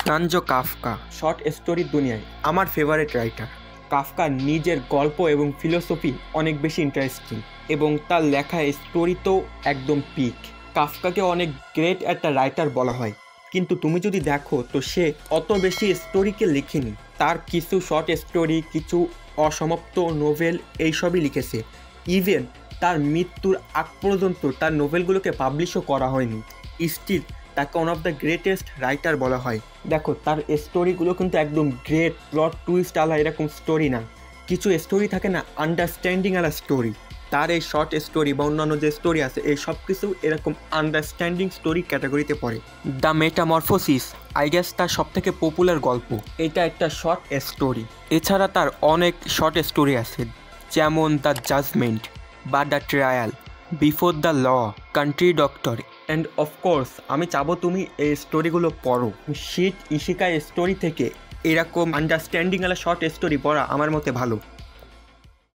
ফ্রাঞ্জো Kafka short স্টোরির দুনিয়ায় আমার ফেভারিট রাইটার। কাফকার নিজের গল্প এবং ফিলোসফি অনেক বেশি ইন্টারেস্টিং এবং তার লেখা স্টোরি তো একদম পিক। কাফকাকে অনেক গ্রেট একটা রাইটার বলা হয়, কিন্তু তুমি যদি দেখো তো সে অত বেশি স্টোরিকে লিখেনি। তার কিছু শর্ট স্টোরি, কিছু অসমাপ্ত নোভেল এইসবই লিখেছে। ইভেন তার মৃত্যুর আগ পর্যন্ত তার নোভেলগুলোকে পাবলিশও করা হয়নি। স্টিল তাকে one of the greatest writer বলা হয়। দেখো তার স্টোরিগুলো কিন্তু একদম গ্রেট প্লট টুইস্ট আলা এরকম স্টোরি না। কিছু স্টোরি থাকে না আন্ডারস্ট্যান্ডিং আলা স্টোরি। তার এই শর্ট স্টোরি বা অন্যান্য যে স্টোরি আছে এই সব কিছু এরকম আন্ডারস্ট্যান্ডিং স্টোরি ক্যাটাগরিতে পড়ে। দ্য মেটামরফোসিস আই গেস তার সবথেকে পপুলার গল্প। এটা একটা শর্ট স্টোরি। এছাড়া তার অনেক শর্ট স্টোরি আছে, যেমন দ্য জাজমেন্ট বা the trial, before the law, country doctor and of course আমি চাবো তুমি এই স্টোরিগুলো পড়ো। শিট ইশিকাই স্টোরি থেকে এরকম আন্ডারস্ট্যান্ডিং আলা শর্ট স্টোরি পড়া আমার মতে ভালো।